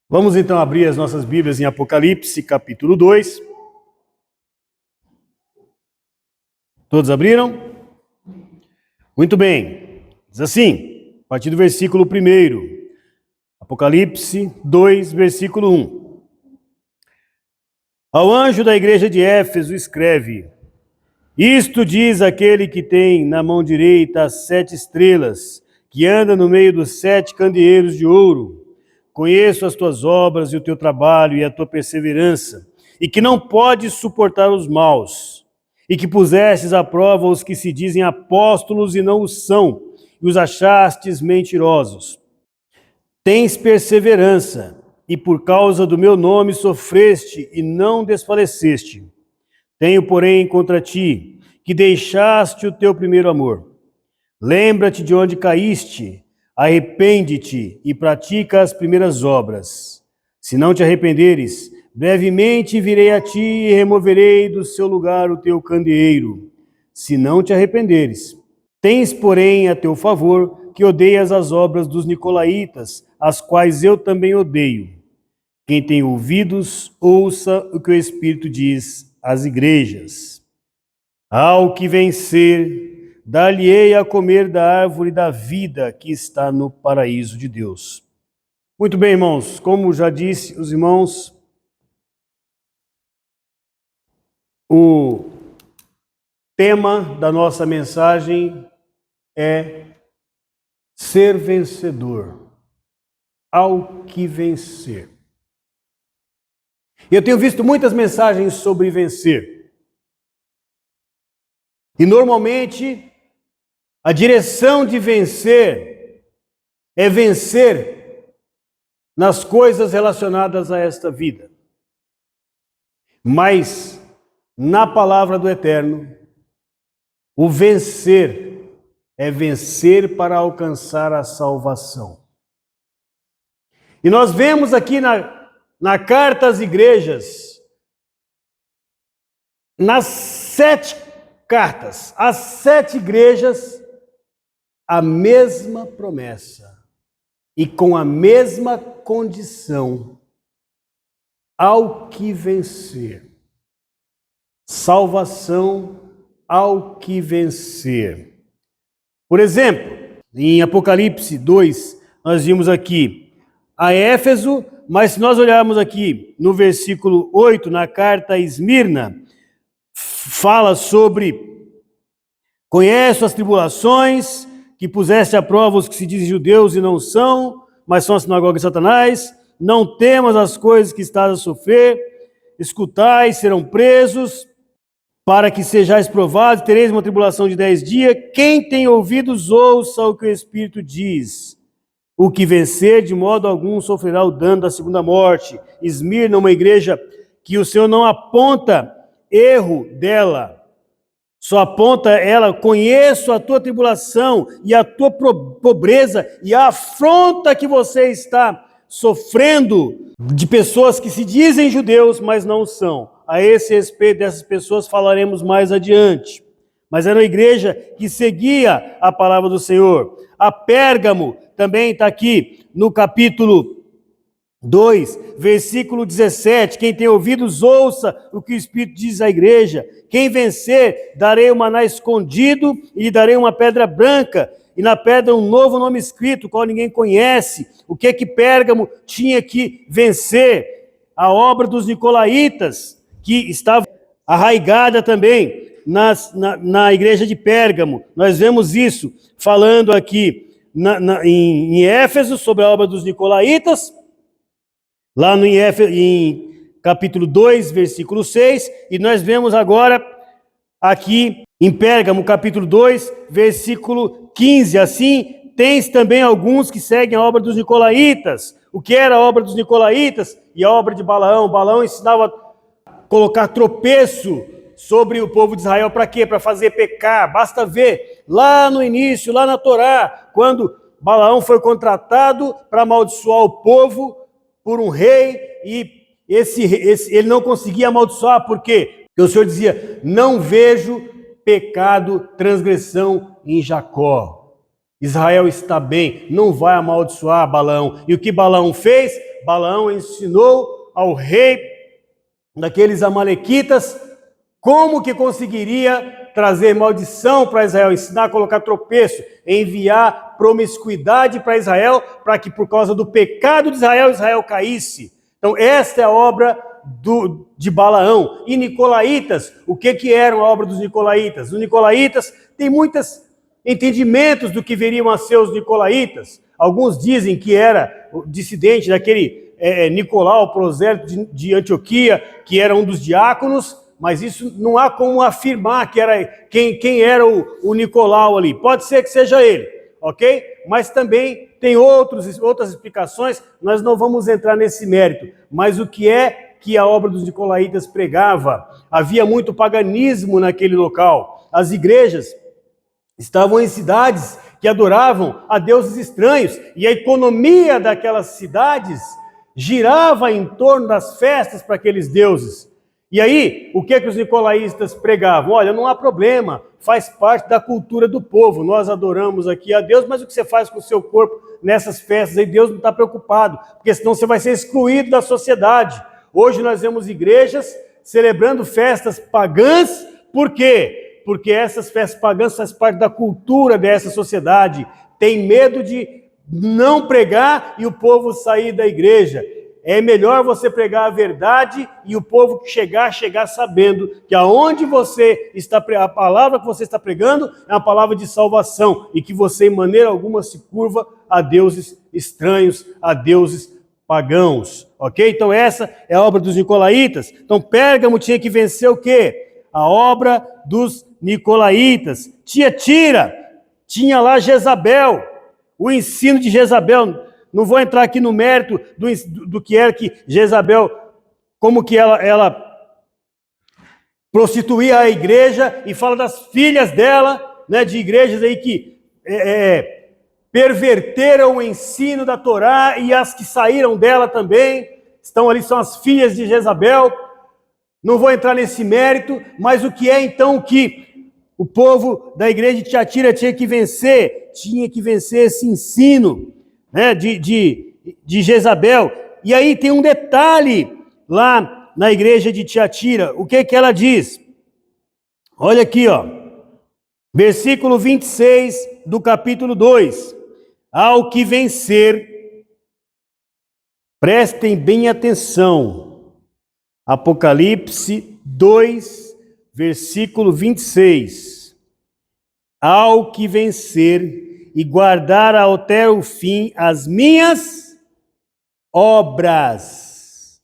Vamos então abrir as nossas Bíblias em Apocalipse, capítulo 2. Todos abriram? Muito bem. Diz assim, a partir do versículo 1. Apocalipse 2, versículo 1. Ao anjo da igreja de Éfeso escreve: Isto diz aquele que tem na mão direita as 7 estrelas, que anda no meio dos 7 candeeiros de ouro. Conheço as tuas obras e o teu trabalho e a tua perseverança, e que não podes suportar os maus, e que pusestes à prova os que se dizem apóstolos e não o são, e os achastes mentirosos. Tens perseverança, e por causa do meu nome sofreste e não desfaleceste. Tenho, porém, contra ti, que deixaste o teu primeiro amor. Lembra-te de onde caíste, arrepende-te e pratica as primeiras obras. Se não te arrependeres, brevemente virei a ti e removerei do seu lugar o teu candeeiro. Se não te arrependeres, tens, porém, a teu favor que odeias as obras dos nicolaítas, as quais eu também odeio. Quem tem ouvidos, ouça o que o Espírito diz às igrejas. Ao que vencer, dar-lhe-ei a comer da árvore da vida que está no paraíso de Deus. Muito bem, irmãos, como já disse os irmãos, o tema da nossa mensagem é ser vencedor. Ao que vencer. Eu tenho visto muitas mensagens sobre vencer. E normalmente a direção de vencer é vencer nas coisas relacionadas a esta vida. Mas na palavra do Eterno, o vencer é vencer para alcançar a salvação. E nós vemos aqui na carta às igrejas, nas 7 cartas, as 7 igrejas, a mesma promessa e com a mesma condição: ao que vencer. Salvação ao que vencer. Por exemplo, em Apocalipse 2, nós vimos aqui a Éfeso, mas se nós olharmos aqui no versículo 8, na carta a Esmirna, fala sobre: conheço as tribulações, que puseste à prova os que se dizem judeus e não são, mas são a sinagoga de Satanás. Não temas as coisas que estás a sofrer, escutai, serão presos, para que sejais provados, tereis uma tribulação de 10 dias. Quem tem ouvidos, ouça o que o Espírito diz. O que vencer, de modo algum, sofrerá o dano da segunda morte. Esmirna, uma igreja que o Senhor não aponta erro dela, só aponta ela: conheço a tua tribulação e a tua pobreza e a afronta que você está sofrendo de pessoas que se dizem judeus, mas não são. A esse respeito dessas pessoas falaremos mais adiante. Mas era uma igreja que seguia a palavra do Senhor. A Pérgamo também está aqui no capítulo 2, versículo 17, quem tem ouvidos, ouça o que o Espírito diz à igreja. Quem vencer, darei o maná escondido e lhe darei uma pedra branca, e na pedra um novo nome escrito, qual ninguém conhece. O que Pérgamo tinha que vencer? A obra dos nicolaítas, que estava arraigada também na igreja de Pérgamo. Nós vemos isso falando aqui em Éfeso, sobre a obra dos nicolaítas, lá em capítulo 2, versículo 6, e nós vemos agora aqui em Pérgamo, capítulo 2, versículo 15. Assim, tens também alguns que seguem a obra dos nicolaítas. O que era a obra dos nicolaítas? E a obra de Balaão. Balaão ensinava a colocar tropeço sobre o povo de Israel. Para quê? Para fazer pecar. Basta ver lá no início, lá na Torá, quando Balaão foi contratado para amaldiçoar o povo por um rei, e ele não conseguia amaldiçoar. Por quê? Porque o Senhor dizia: não vejo pecado, transgressão em Jacó. Israel está bem, não vai amaldiçoar Balaão. E o que Balaão fez? Balaão ensinou ao rei daqueles amalequitas como que conseguiria trazer maldição para Israel, ensinar a colocar tropeço, enviar promiscuidade para Israel, para que por causa do pecado de Israel, Israel caísse. Então esta é a obra de Balaão. E Nicolaitas, o que eram a obra dos Nicolaitas? Os Nicolaitas têm muitos entendimentos do que veriam a ser os Nicolaitas. Alguns dizem que era o dissidente daquele Nicolau, prosélito de Antioquia, que era um dos diáconos, mas isso não há como afirmar que era quem era o Nicolau ali. Pode ser que seja ele, ok? Mas também tem outras explicações, nós não vamos entrar nesse mérito. Mas o que é que a obra dos Nicolaitas pregava? Havia muito paganismo naquele local. As igrejas estavam em cidades que adoravam a deuses estranhos, e a economia daquelas cidades girava em torno das festas para aqueles deuses. E aí, o que os nicolaístas pregavam? Olha, não há problema, faz parte da cultura do povo, nós adoramos aqui a Deus, mas o que você faz com o seu corpo nessas festas aí, Deus não está preocupado, porque senão você vai ser excluído da sociedade. Hoje nós vemos igrejas celebrando festas pagãs, por quê? Porque essas festas pagãs fazem parte da cultura dessa sociedade, tem medo de não pregar e o povo sair da igreja. É melhor você pregar a verdade e o povo chegar sabendo que aonde você está, a palavra que você está pregando é uma palavra de salvação e que você, em maneira alguma, se curva a deuses estranhos, a deuses pagãos, ok? Então essa é a obra dos Nicolaitas. Então Pérgamo tinha que vencer o quê? A obra dos Nicolaitas. Tiatira tinha lá Jezabel, o ensino de Jezabel. Não vou entrar aqui no mérito do que era que Jezabel, como que ela prostituía a igreja, e fala das filhas dela, né, de igrejas aí que perverteram o ensino da Torá, e as que saíram dela também, estão ali, são as filhas de Jezabel. Não vou entrar nesse mérito, mas o que é então que o povo da igreja de Tiatira tinha que vencer? Tinha que vencer esse ensino, né, de Jezabel. E aí tem um detalhe lá na igreja de Tiatira. O que ela diz? Olha aqui, ó. Versículo 26 do capítulo 2. Ao que vencer, prestem bem atenção. Apocalipse 2, versículo 26. Ao que vencer e guardar até o fim as minhas obras.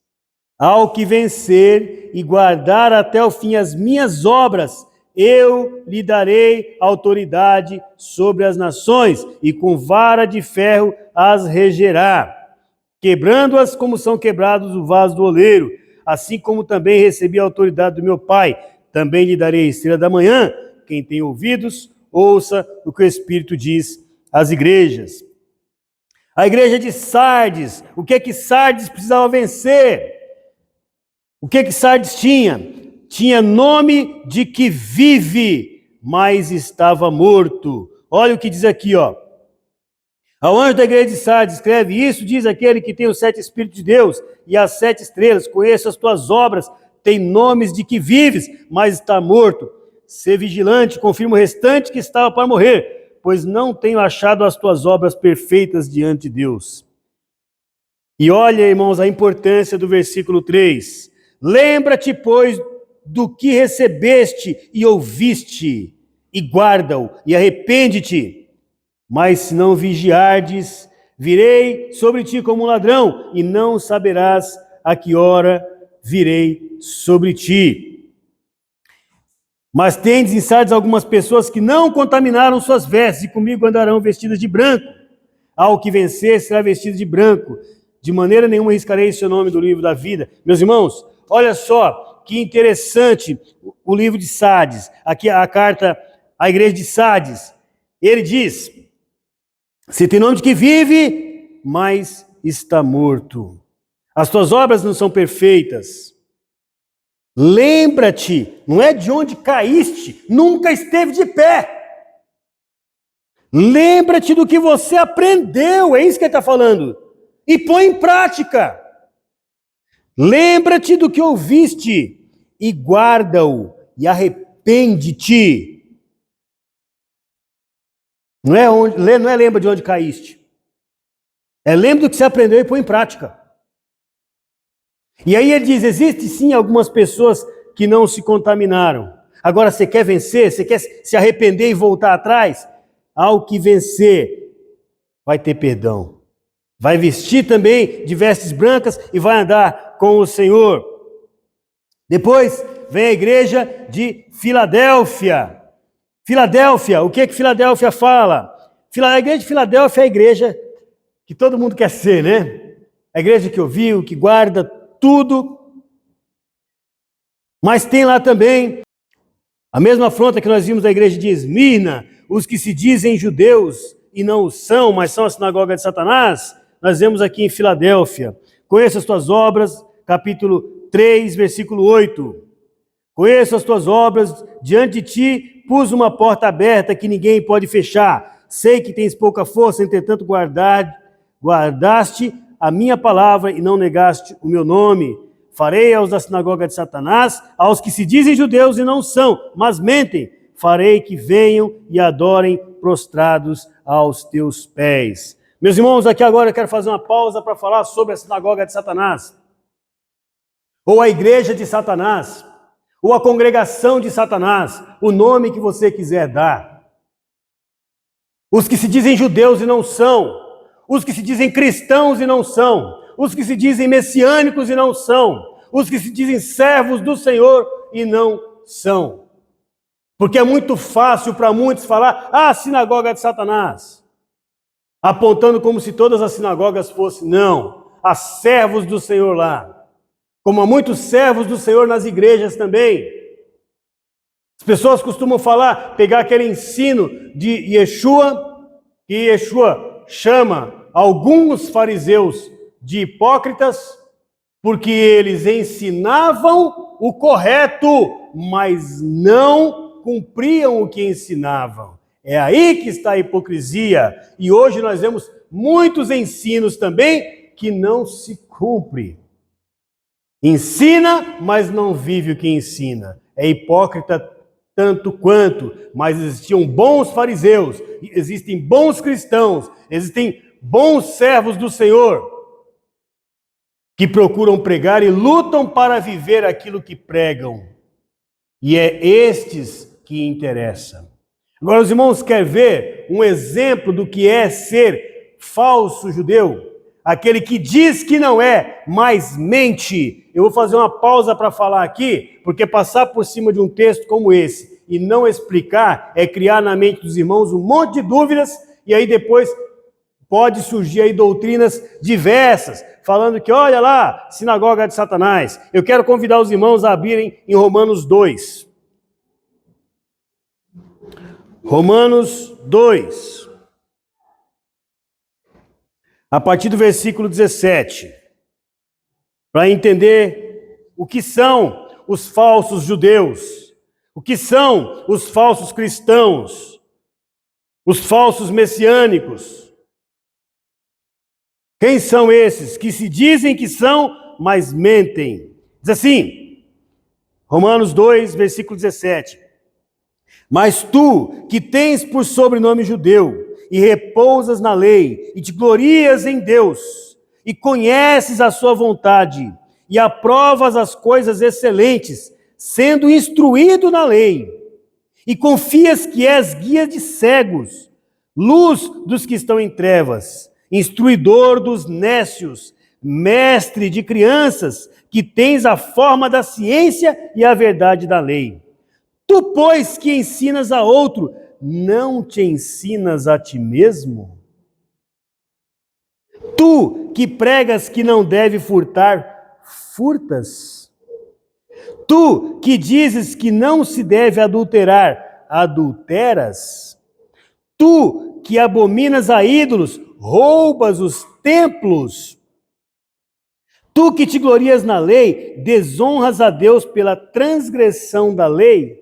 Ao que vencer e guardar até o fim as minhas obras, eu lhe darei autoridade sobre as nações, e com vara de ferro as regerá, quebrando-as como são quebrados o vaso do oleiro, assim como também recebi a autoridade do meu Pai. Também lhe darei a estrela da manhã. Quem tem ouvidos, ouça o que o Espírito diz às igrejas. A igreja de Sardes, o que Sardes precisava vencer? O que Sardes tinha? Tinha nome de que vive, mas estava morto. Olha o que diz aqui, ó. Ao anjo da igreja de Sardes escreve: isso diz aquele que tem os 7 Espíritos de Deus e as 7 estrelas. Conheço as tuas obras, tem nomes de que vives, mas está morto. Sê vigilante, confirma o restante que estava para morrer, pois não tenho achado as tuas obras perfeitas diante de Deus. E olha, irmãos, a importância do versículo 3. Lembra-te, pois, do que recebeste e ouviste, e guarda-o, e arrepende-te. Mas se não vigiardes, virei sobre ti como um ladrão, e não saberás a que hora virei sobre ti. Mas tendes em Sardes algumas pessoas que não contaminaram suas vestes, e comigo andarão vestidas de branco. Ao que vencer será vestido de branco. De maneira nenhuma riscarei seu nome do livro da vida. Meus irmãos, olha só que interessante o livro de Sardes. Aqui a carta à igreja de Sardes. Ele diz: você tem nome de que vive, mas está morto. As tuas obras não são perfeitas. Lembra-te, não é de onde caíste, nunca esteve de pé. Lembra-te do que você aprendeu, é isso que ele está falando. e põe em prática. Lembra-te do que ouviste e guarda-o e arrepende-te. Não é lembra de onde caíste. É lembra do que você aprendeu e põe em prática. E aí ele diz, existe sim algumas pessoas que não se contaminaram. Agora você quer vencer? Você quer se arrepender e voltar atrás? Ao que vencer, vai ter perdão. Vai vestir também de vestes brancas e vai andar com o Senhor. Depois vem a igreja de Filadélfia. Filadélfia, o que Filadélfia fala? A igreja de Filadélfia é a igreja que todo mundo quer ser, né? A igreja que ouviu, que guarda tudo. Mas tem lá também a mesma afronta que nós vimos na igreja de Esmirna, os que se dizem judeus e não o são, mas são a sinagoga de Satanás. Nós vemos aqui em Filadélfia. Conheço as tuas obras, capítulo 3, versículo 8. Conheço as tuas obras, diante de ti pus uma porta aberta que ninguém pode fechar. Sei que tens pouca força, entretanto guardaste a minha palavra e não negaste o meu nome. Farei aos da sinagoga de Satanás, aos que se dizem judeus e não são, mas mentem, farei que venham e adorem prostrados aos teus pés. Meus irmãos, aqui agora eu quero fazer uma pausa para falar sobre a sinagoga de Satanás, ou a igreja de Satanás, ou a congregação de Satanás, o nome que você quiser dar. Os que se dizem judeus e não são, os que se dizem cristãos e não são, os que se dizem messiânicos e não são, os que se dizem servos do Senhor e não são. Porque é muito fácil para muitos falar, a sinagoga de Satanás, apontando como se todas as sinagogas fossem, não, há servos do Senhor lá. Como há muitos servos do Senhor nas igrejas também. As pessoas costumam falar, pegar aquele ensino de Yeshua, e Yeshua chama alguns fariseus de hipócritas, porque eles ensinavam o correto, mas não cumpriam o que ensinavam. É aí que está a hipocrisia. E hoje nós vemos muitos ensinos também que não se cumprem. Ensina, mas não vive o que ensina. É hipócrita tanto quanto, mas existiam bons fariseus, existem bons cristãos, existem bons servos do Senhor, que procuram pregar e lutam para viver aquilo que pregam. E é estes que interessam. Agora, os irmãos querem ver um exemplo do que é ser falso judeu? Aquele que diz que não é, mas mente. Eu vou fazer uma pausa para falar aqui, porque passar por cima de um texto como esse e não explicar é criar na mente dos irmãos um monte de dúvidas, e aí depois pode surgir aí doutrinas diversas, falando que, olha lá, sinagoga de Satanás. Eu quero convidar os irmãos a abrirem em Romanos 2. Romanos 2. A partir do versículo 17. Para entender o que são os falsos judeus, o que são os falsos cristãos, os falsos messiânicos. Quem são esses que se dizem que são, mas mentem? Diz assim, Romanos 2, versículo 17. Mas tu, que tens por sobrenome judeu, e repousas na lei, e te glorias em Deus, e conheces a sua vontade, e aprovas as coisas excelentes, sendo instruído na lei, e confias que és guia de cegos, luz dos que estão em trevas, instruidor dos nécios, mestre de crianças, que tens a forma da ciência e a verdade da lei. Tu, pois, que ensinas a outro, não te ensinas a ti mesmo? Tu, que pregas que não deve furtar, furtas? Tu, que dizes que não se deve adulterar, adulteras? Tu, que abominas a ídolos, roubas os templos? Tu, que te glorias na lei, desonras a Deus pela transgressão da lei?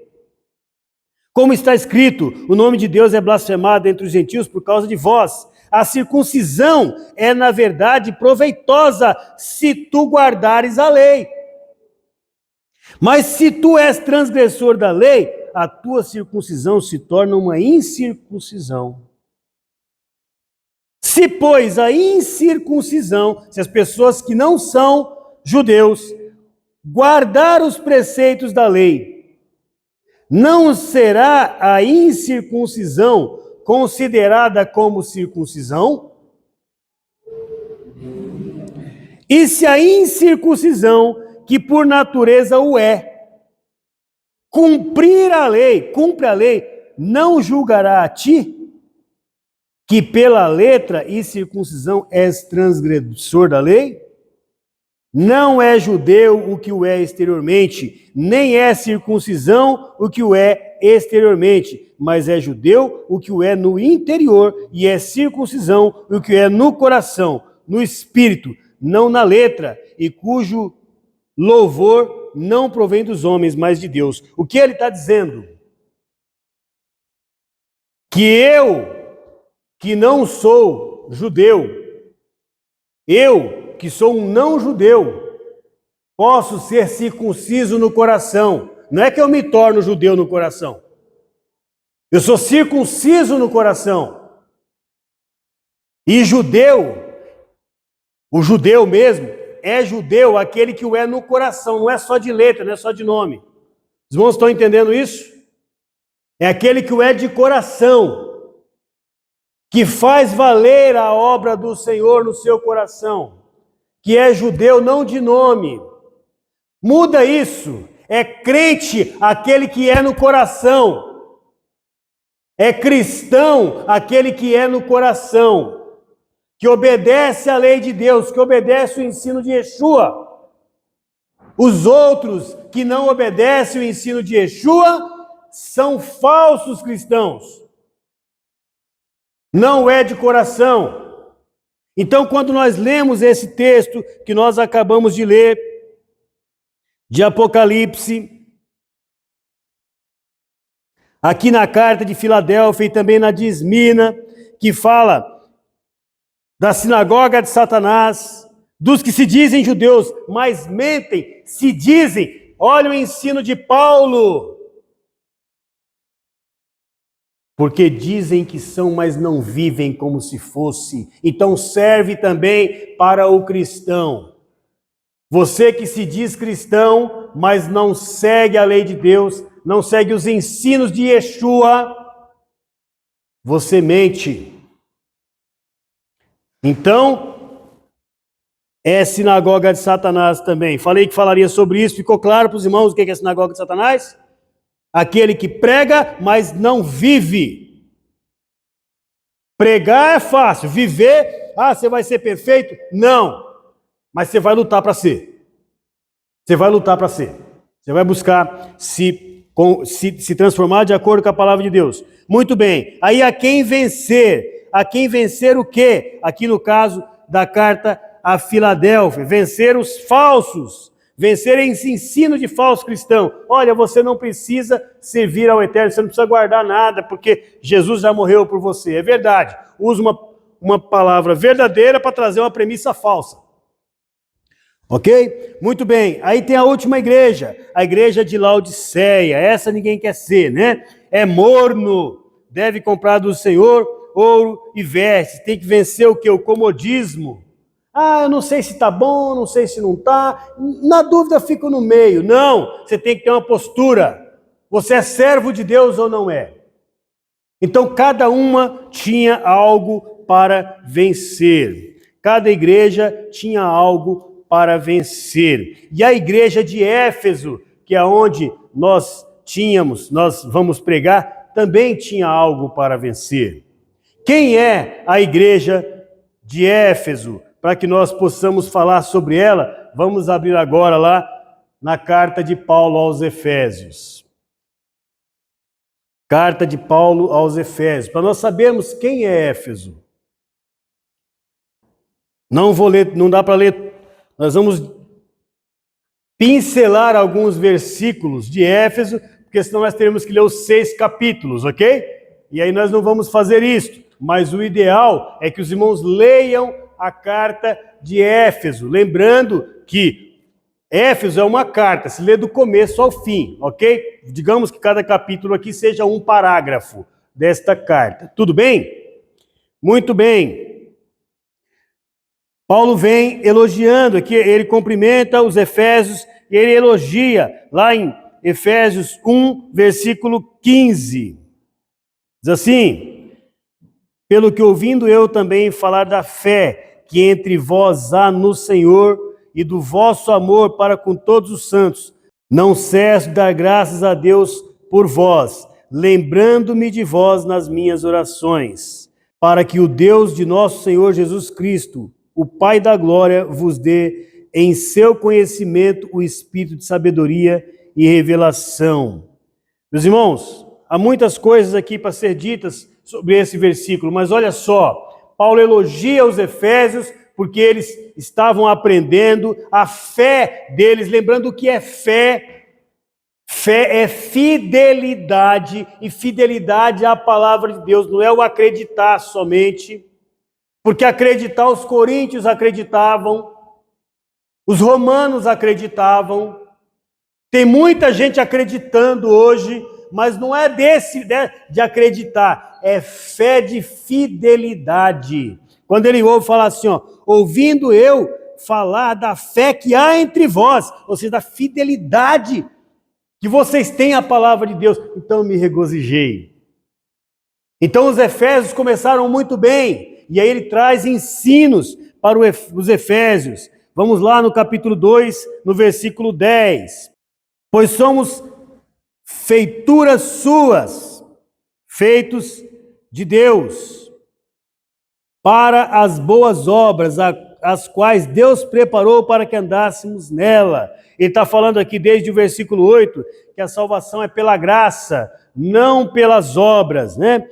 Como está escrito, o nome de Deus é blasfemado entre os gentios por causa de vós. A circuncisão é, na verdade, proveitosa se tu guardares a lei. Mas se tu és transgressor da lei, a tua circuncisão se torna uma incircuncisão. Se, pois, a incircuncisão, se as pessoas que não são judeus guardar os preceitos da lei, não será a incircuncisão considerada como circuncisão? E se a incircuncisão, que por natureza o é, cumpre a lei, não julgará a ti, que pela letra e circuncisão és transgressor da lei? Não é judeu o que o é exteriormente, nem é circuncisão o que o é exteriormente, mas é judeu o que o é no interior, e é circuncisão o que é no coração, no espírito, não na letra, e cujo louvor não provém dos homens, mas de Deus. O que ele está dizendo? Que eu, que não sou judeu, eu, que sou um não judeu, posso ser circunciso no coração. Não é que eu me torno judeu no coração. Eu sou circunciso no coração. E judeu, o judeu mesmo, é judeu aquele que o é no coração, não é só de letra, não é só de nome. Os irmãos estão entendendo isso? É aquele que o é de coração, que faz valer a obra do Senhor no seu coração, que é judeu não de nome. Muda isso. É crente aquele que é no coração. É cristão aquele que é no coração, que obedece à lei de Deus, que obedece o ensino de Yeshua. Os outros que não obedecem o ensino de Yeshua são falsos cristãos. Não é de coração. Então, quando nós lemos esse texto que nós acabamos de ler, de Apocalipse, aqui na carta de Filadélfia e também na de Esmina, que fala da sinagoga de Satanás, dos que se dizem judeus, mas mentem, se dizem, olha o ensino de Paulo, porque dizem que são, mas não vivem como se fosse. Então serve também para o cristão. Você que se diz cristão, mas não segue a lei de Deus, não segue os ensinos de Yeshua, você mente. Então, é sinagoga de Satanás também. Falei que falaria sobre isso, ficou claro para os irmãos o que é sinagoga de Satanás? Aquele que prega, mas não vive. Pregar é fácil, viver, você vai ser perfeito? Não, mas você vai lutar para ser. Você vai lutar para ser. Você vai buscar se transformar de acordo com a palavra de Deus. Muito bem, aí a quem vencer o quê? Aqui no caso da carta a Filadélfia, vencer os falsos, vencer esse ensino de falso cristão. Olha, você não precisa servir ao Eterno, você não precisa guardar nada, porque Jesus já morreu por você. É verdade. Usa uma palavra verdadeira para trazer uma premissa falsa. Ok? Muito bem. Aí tem a última igreja, a igreja de Laodiceia. Essa ninguém quer ser, né? É morno, deve comprar do Senhor ouro e vestes. Tem que vencer o quê? O comodismo. Eu não sei se está bom, não sei se não está. Na dúvida, fico no meio. Não, você tem que ter uma postura. Você é servo de Deus ou não é? Então, cada uma tinha algo para vencer. Cada igreja tinha algo para vencer. E a igreja de Éfeso, que é onde nós vamos pregar, também tinha algo para vencer. Quem é a igreja de Éfeso? Para que nós possamos falar sobre ela, vamos abrir agora lá na carta de Paulo aos Efésios. Carta de Paulo aos Efésios, para nós sabermos quem é Éfeso. Não vou ler, não dá para ler, nós vamos pincelar alguns versículos de Éfeso, porque senão nós teremos que ler os 6 capítulos, ok? E aí nós não vamos fazer isso. mas o ideal é que os irmãos leiam a carta de Éfeso, lembrando que Éfeso é uma carta, se lê do começo ao fim, ok? Digamos que cada capítulo aqui seja um parágrafo desta carta. Tudo bem? Muito bem. Paulo vem elogiando aqui, ele cumprimenta os Efésios e ele elogia lá em Efésios 1, versículo 15. Diz assim: pelo que ouvindo eu também falar da fé que entre vós há no Senhor e do vosso amor para com todos os santos, não cesso de dar graças a Deus por vós, lembrando-me de vós nas minhas orações, para que o Deus de nosso Senhor Jesus Cristo, o Pai da glória, vos dê em seu conhecimento o espírito de sabedoria e revelação. Meus irmãos, há muitas coisas aqui para ser ditas sobre esse versículo, mas olha só, Paulo elogia os Efésios porque eles estavam aprendendo a fé deles, lembrando o que é fé. Fé é fidelidade, e fidelidade à palavra de Deus, não é o acreditar somente, porque acreditar os coríntios acreditavam, os romanos acreditavam, tem muita gente acreditando hoje, mas não é de acreditar, é fé de fidelidade. Quando ele ouve falar assim, ó, ouvindo eu falar da fé que há entre vós, ou seja, da fidelidade que vocês têm à palavra de Deus, então me regozijei. Então os Efésios começaram muito bem, e aí ele traz ensinos para os Efésios. Vamos lá no capítulo 2, no versículo 10. Pois somos feituras suas, feitos de Deus, para as boas obras, as quais Deus preparou para que andássemos nela. Ele está falando aqui desde o versículo 8, que a salvação é pela graça, não pelas obras, né?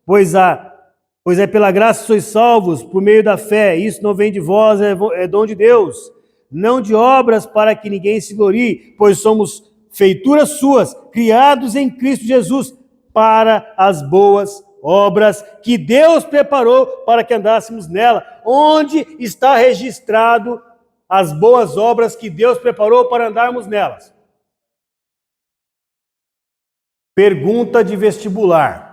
Pois é pela graça sois salvos, por meio da fé. Isso não vem de vós, é dom de Deus. Não de obras para que ninguém se glorie, pois somos feituras suas, criados em Cristo Jesus, para as boas obras que Deus preparou para que andássemos nela. Onde está registrado as boas obras que Deus preparou para andarmos nelas? Pergunta de vestibular.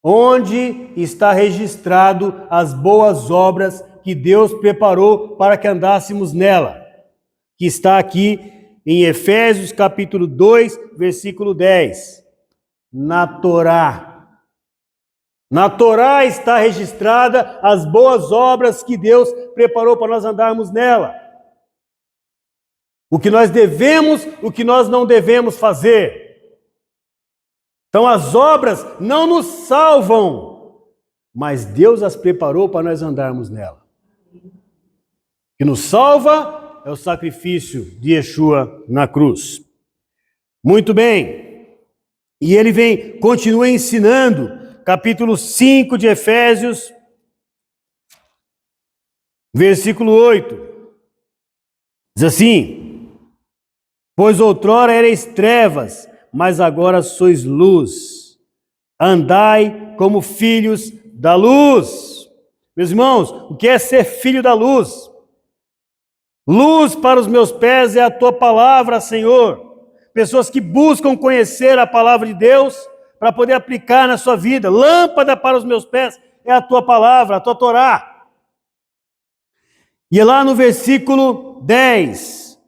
Onde está registrado as boas obras que Deus preparou para que andássemos nela? Que está aqui em Efésios capítulo 2, versículo 10. Na Torá. Na Torá está registrada as boas obras que Deus preparou para nós andarmos nela. O que nós devemos, o que nós não devemos fazer. Então as obras não nos salvam, mas Deus as preparou para nós andarmos nela. O que nos salva é o sacrifício de Yeshua na cruz. Muito bem. E ele continua ensinando, capítulo 5 de Efésios, versículo 8. Diz assim: pois outrora erais trevas, mas agora sois luz. Andai como filhos da luz. Meus irmãos, o que é ser filho da luz? Luz para os meus pés é a tua palavra, Senhor. Pessoas que buscam conhecer a palavra de Deus para poder aplicar na sua vida. Lâmpada para os meus pés é a tua palavra, a tua Torá. E lá no versículo 10,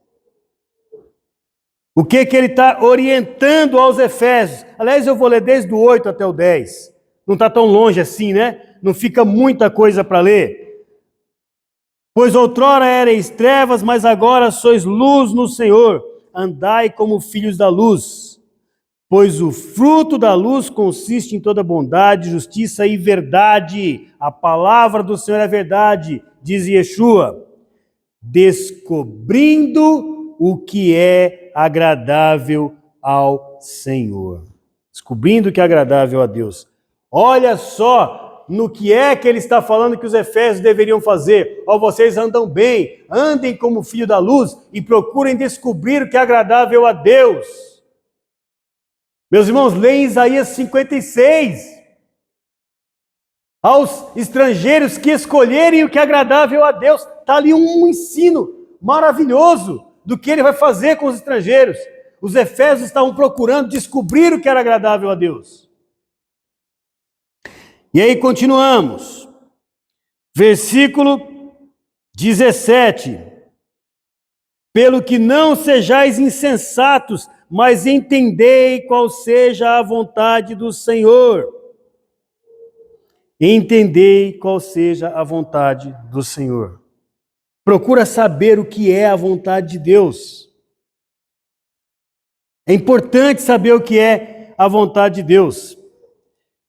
o que ele está orientando aos Efésios? Aliás, eu vou ler desde o 8 até o 10. Não está tão longe assim, né? Não fica muita coisa para ler. Pois outrora erais trevas, mas agora sois luz no Senhor. Andai como filhos da luz. Pois o fruto da luz consiste em toda bondade, justiça e verdade. A palavra do Senhor é verdade, diz Yeshua. Descobrindo o que é agradável ao Senhor. Descobrindo o que é agradável a Deus. Olha só no que é que ele está falando que os Efésios deveriam fazer. Ó, vocês andam bem, andem como filho da luz e procurem descobrir o que é agradável a Deus. Meus irmãos, leem Isaías 56. Aos estrangeiros que escolherem o que é agradável a Deus. Está ali um ensino maravilhoso do que ele vai fazer com os estrangeiros. Os efésios estavam procurando descobrir o que era agradável a Deus. E aí continuamos. Versículo 17. Pelo que não sejais insensatos, mas entendei qual seja a vontade do Senhor. Entendei qual seja a vontade do Senhor. Procura saber o que é a vontade de Deus. É importante saber o que é a vontade de Deus.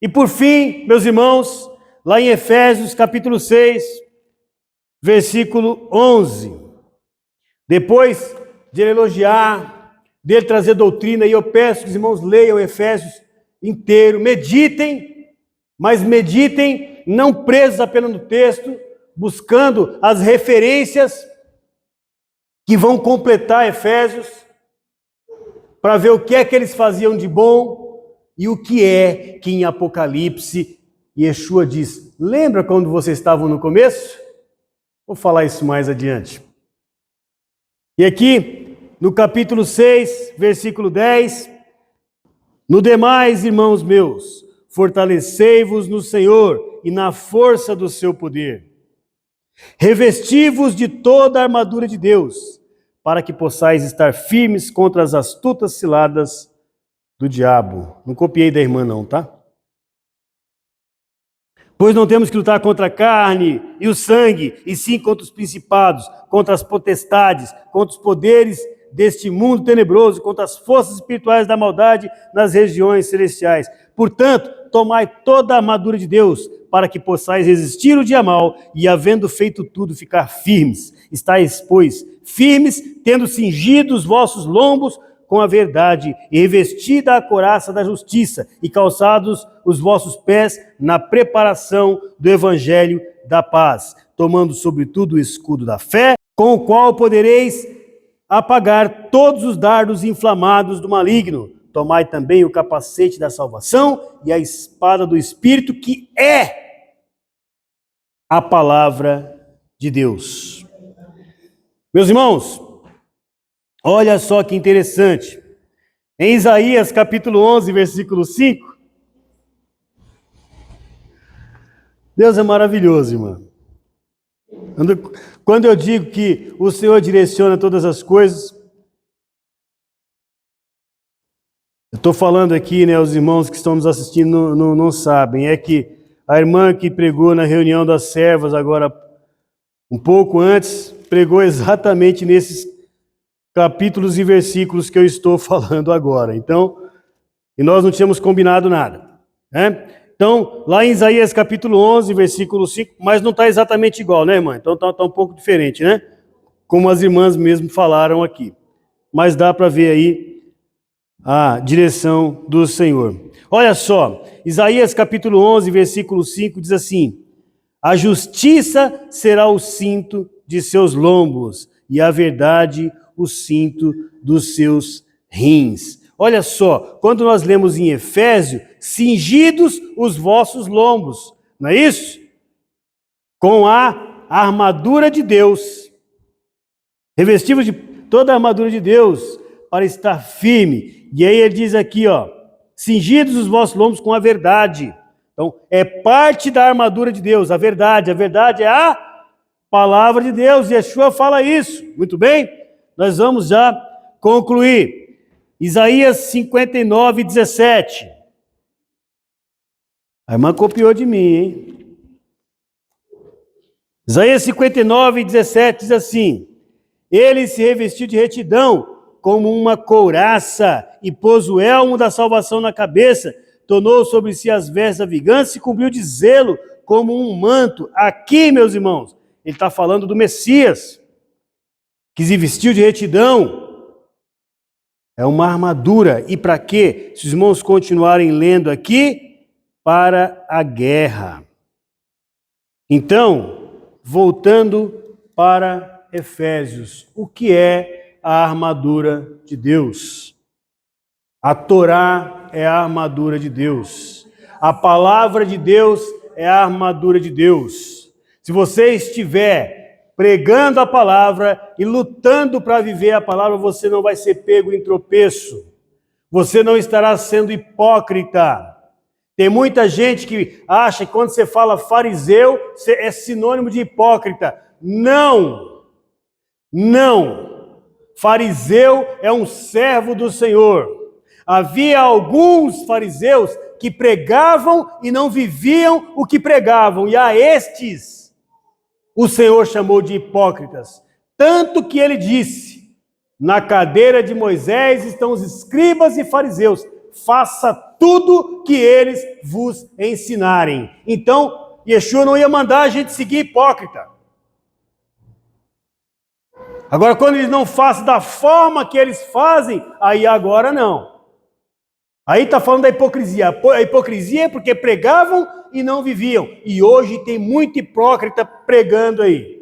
E por fim, meus irmãos, lá em Efésios capítulo 6, versículo 11. Depois de ele elogiar, dele trazer doutrina, e eu peço que os irmãos leiam Efésios inteiro, meditem, mas meditem não presos apenas no texto, buscando as referências que vão completar Efésios, para ver o que é que eles faziam de bom e o que é que em Apocalipse Yeshua diz. Lembra quando vocês estavam no começo? Vou falar isso mais adiante. E aqui, no capítulo 6, versículo 10, no demais, irmãos meus, fortalecei-vos no Senhor e na força do seu poder. Revesti-vos de toda a armadura de Deus, para que possais estar firmes contra as astutas ciladas do diabo. Não copiei da irmã não, tá? Pois não temos que lutar contra a carne e o sangue, e sim contra os principados, contra as potestades, contra os poderes deste mundo tenebroso, contra as forças espirituais da maldade nas regiões celestiais. Portanto, tomai toda a armadura de Deus, para que possais resistir o dia mau, e havendo feito tudo, ficar firmes. Estais, pois, firmes, tendo cingido os vossos lombos com a verdade, e revestida a couraça da justiça, e calçados os vossos pés na preparação do evangelho da paz, tomando sobretudo o escudo da fé, com o qual podereis apagar todos os dardos inflamados do maligno. Tomai também o capacete da salvação e a espada do Espírito, que é a palavra de Deus. Meus irmãos, olha só que interessante. Em Isaías capítulo 11, versículo 5, Deus é maravilhoso, irmão. Quando eu digo que o Senhor direciona todas as coisas, eu estou falando aqui, né, os irmãos que estão nos assistindo não sabem, é que a irmã que pregou na reunião das servas agora, um pouco antes, pregou exatamente nesses capítulos e versículos que eu estou falando agora. Então, e nós não tínhamos combinado nada, né? Então, lá em Isaías capítulo 11, versículo 5, mas não está exatamente igual, né, irmã? Então está um pouco diferente, né? Como as irmãs mesmo falaram aqui. Mas dá para ver aí a direção do Senhor. Olha só, Isaías capítulo 11, versículo 5 diz assim: a justiça será o cinto de seus lombos, e a verdade o cinto dos seus rins. Olha só, quando nós lemos em Efésio, cingidos os vossos lombos, não é isso? Com a armadura de Deus, revestivos de toda a armadura de Deus, para estar firme. E aí ele diz aqui, ó, cingidos os vossos lombos com a verdade. Então, é parte da armadura de Deus, a verdade é a palavra de Deus, e Yeshua fala isso, muito bem? Nós vamos já concluir. Isaías 59, 17. A irmã copiou de mim, hein? Isaías 59, 17 diz assim: ele se revestiu de retidão como uma couraça e pôs o elmo da salvação na cabeça, tornou sobre si as vestes da vingança e cobriu de zelo como um manto. Aqui, meus irmãos, ele está falando do Messias, que se vestiu de retidão. É uma armadura. E para quê? Se os irmãos continuarem lendo aqui, para a guerra. Então, voltando para Efésios, o que é a armadura de Deus? A Torá é a armadura de Deus. A palavra de Deus é a armadura de Deus. Se você estiver pregando a palavra e lutando para viver a palavra, você não vai ser pego em tropeço. Você não estará sendo hipócrita. Tem muita gente que acha que quando você fala fariseu, é sinônimo de hipócrita. Não! Não! Fariseu é um servo do Senhor. Havia alguns fariseus que pregavam e não viviam o que pregavam. E a estes o Senhor chamou de hipócritas. Tanto que ele disse, na cadeira de Moisés estão os escribas e fariseus. Faça tudo que eles vos ensinarem. Então, Yeshua não ia mandar a gente seguir hipócrita. Agora, quando eles não fazem da forma que eles fazem, aí agora não. Aí está falando da hipocrisia. A hipocrisia é porque pregavam e não viviam. E hoje tem muito hipócrita pregando aí.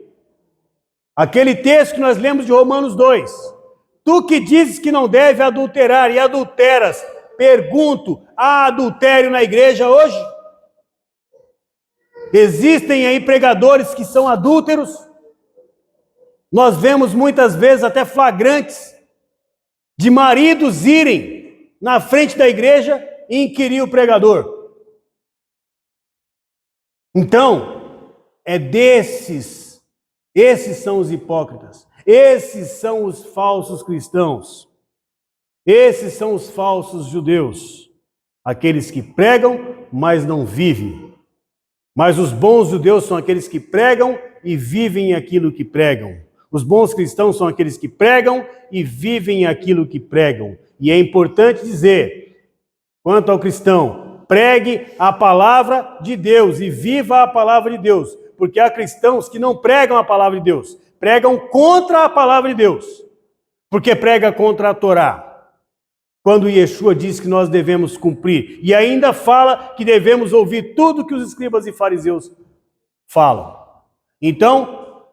Aquele texto que nós lemos de Romanos 2. Tu que dizes que não deve adulterar e adulteras, pergunto, há adultério na igreja hoje? Existem aí pregadores que são adúlteros? Nós vemos muitas vezes até flagrantes de maridos irem na frente da igreja e inquirir o pregador. Então, esses são os hipócritas, esses são os falsos cristãos, esses são os falsos judeus, aqueles que pregam, mas não vivem. Mas os bons judeus são aqueles que pregam e vivem aquilo que pregam. Os bons cristãos são aqueles que pregam e vivem aquilo que pregam. E é importante dizer, quanto ao cristão, pregue a palavra de Deus e viva a palavra de Deus. Porque há cristãos que não pregam a palavra de Deus, pregam contra a palavra de Deus. Porque prega contra a Torá. Quando Yeshua diz que nós devemos cumprir. E ainda fala que devemos ouvir tudo que os escribas e fariseus falam. Então,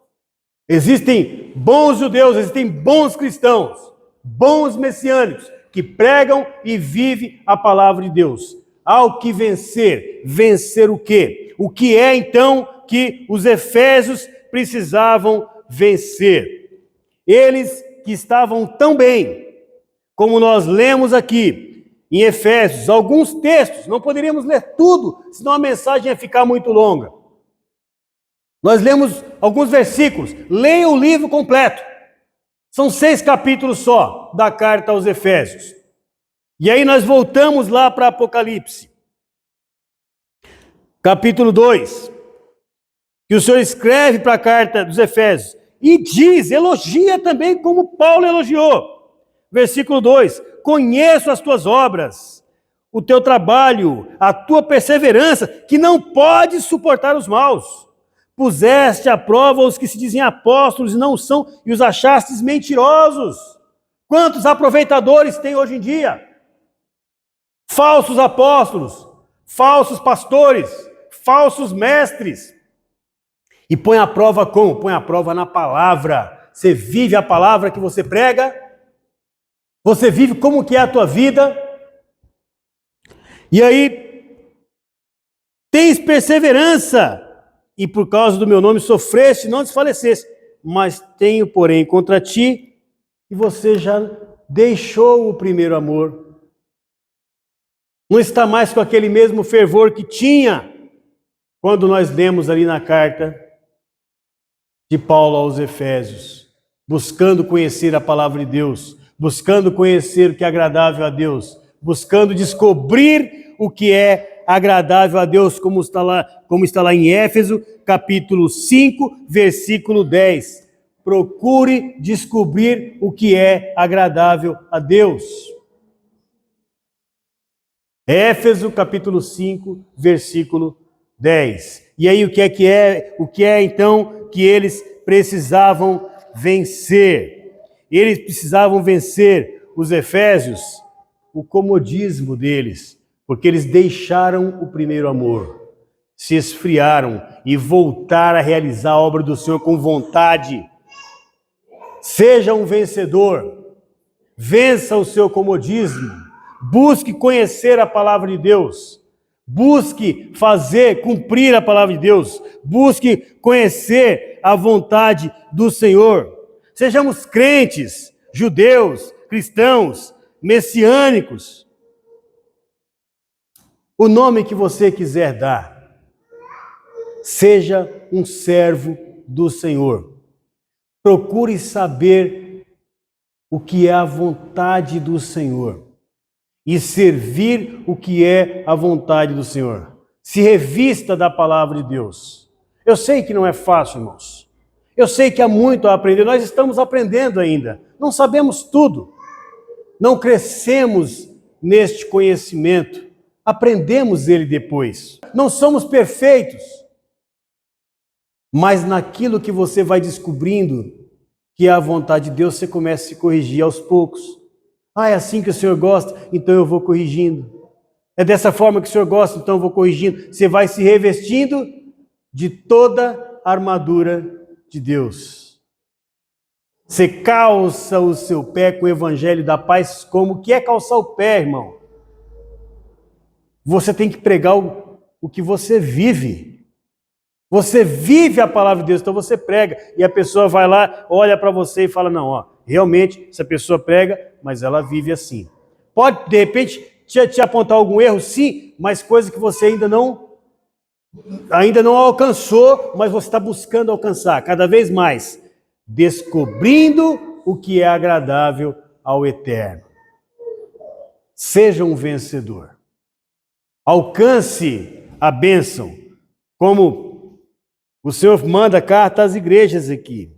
existem bons judeus, existem bons cristãos, bons messiânicos, que pregam e vivem a palavra de Deus. Ao que vencer, vencer o quê? O que é então que os efésios precisavam vencer? Eles que estavam tão bem, como nós lemos aqui em Efésios, alguns textos, não poderíamos ler tudo, senão a mensagem ia ficar muito longa. Nós lemos alguns versículos, leia o livro completo. São 6 capítulos só da carta aos Efésios. E aí nós voltamos lá para Apocalipse. Capítulo 2, que o Senhor escreve para a carta dos Efésios, e diz, elogia também como Paulo elogiou. Versículo 2, conheço as tuas obras, o teu trabalho, a tua perseverança, que não pode suportar os maus. Puseste à prova os que se dizem apóstolos e não são, e os achastes mentirosos. Quantos aproveitadores tem hoje em dia? Falsos apóstolos, falsos pastores, falsos mestres. E põe a prova como? Põe a prova na palavra. Você vive a palavra que você prega? Você vive como que é a tua vida? E aí, tens perseverança, e por causa do meu nome sofreste, não desfaleceste. Mas tenho, porém, contra ti, que você já deixou o primeiro amor. Não está mais com aquele mesmo fervor que tinha quando nós lemos ali na carta de Paulo aos Efésios, buscando conhecer a palavra de Deus, buscando conhecer o que é agradável a Deus, buscando descobrir o que é agradável a Deus, como está lá em Éfeso, capítulo 5, versículo 10. Procure descobrir o que é agradável a Deus. Éfeso, capítulo 5, versículo 10. E aí o que é então que eles precisavam vencer? Eles precisavam vencer, os efésios, o comodismo deles, porque eles deixaram o primeiro amor, se esfriaram e voltaram a realizar a obra do Senhor com vontade. Seja um vencedor, vença o seu comodismo, busque conhecer a palavra de Deus, Busque fazer, cumprir a palavra de Deus. Busque conhecer a vontade do Senhor. Sejamos crentes, judeus, cristãos, messiânicos. O nome que você quiser dar, seja um servo do Senhor. Procure saber o que é a vontade do Senhor e servir o que é a vontade do Senhor. Se revista da palavra de Deus. Eu sei que não é fácil, irmãos. Eu sei que há muito a aprender. Nós estamos aprendendo ainda. Não sabemos tudo. Não crescemos neste conhecimento. Aprendemos ele depois. Não somos perfeitos. Mas naquilo que você vai descobrindo que é a vontade de Deus, você começa a se corrigir aos poucos. É assim que o Senhor gosta, então eu vou corrigindo. É dessa forma que o Senhor gosta, então eu vou corrigindo. Você vai se revestindo de toda a armadura de Deus. Você calça o seu pé com o evangelho da paz. Como que é calçar o pé, irmão? Você tem que pregar o que você vive. Você vive a palavra de Deus, então você prega. E a pessoa vai lá, olha para você e fala, não, realmente, essa pessoa prega, mas ela vive assim. Pode, de repente, te apontar algum erro, sim, mas coisa que você ainda não alcançou, mas você está buscando alcançar cada vez mais, descobrindo o que é agradável ao Eterno. Seja um vencedor. Alcance a bênção, como o Senhor manda carta às igrejas aqui.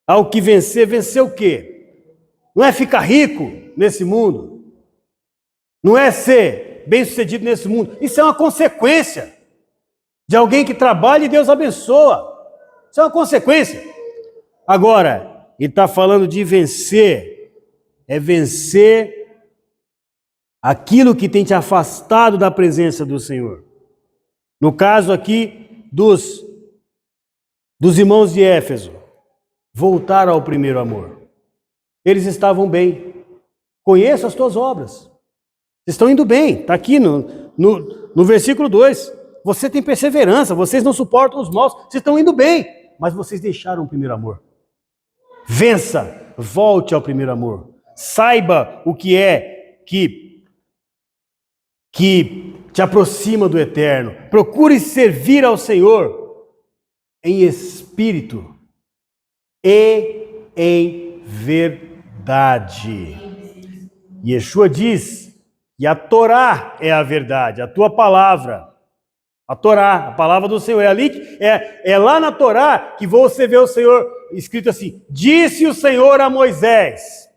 Ao que vencer, vencer o quê? Não é ficar rico nesse mundo. Não é ser bem-sucedido nesse mundo. Isso é uma consequência de alguém que trabalha e Deus abençoa. Isso é uma consequência. Agora, ele está falando de vencer. É vencer aquilo que tem te afastado da presença do Senhor. No caso aqui dos irmãos de Éfeso, voltar ao primeiro amor. Eles estavam bem. Conheço as tuas obras. Vocês estão indo bem. Está aqui no versículo 2. Você tem perseverança, vocês não suportam os maus, vocês estão indo bem, mas vocês deixaram o primeiro amor. Vença, volte ao primeiro amor. Saiba o que é que te aproxima do Eterno. Procure servir ao Senhor em espírito e em verdade. Yeshua diz que a Torá é a verdade, a tua palavra. A Torá, a palavra do Senhor. É lá na Torá que você vê o Senhor escrito assim: disse o Senhor a Moisés,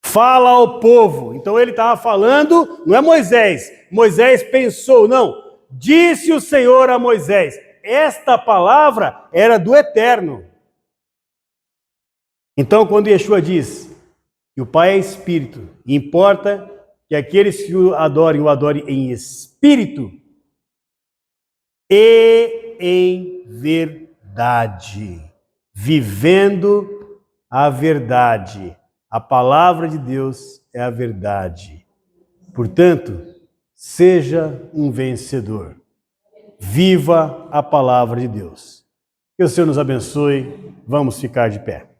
fala ao povo. Então ele estava falando, não é Moisés pensou, não. Disse o Senhor a Moisés. Esta palavra era do Eterno. Então, quando Yeshua diz que o Pai é Espírito, importa que aqueles que o adorem em espírito e em verdade, vivendo a verdade. A palavra de Deus é a verdade. Portanto, seja um vencedor. Viva a palavra de Deus. Que o Senhor nos abençoe. Vamos ficar de pé.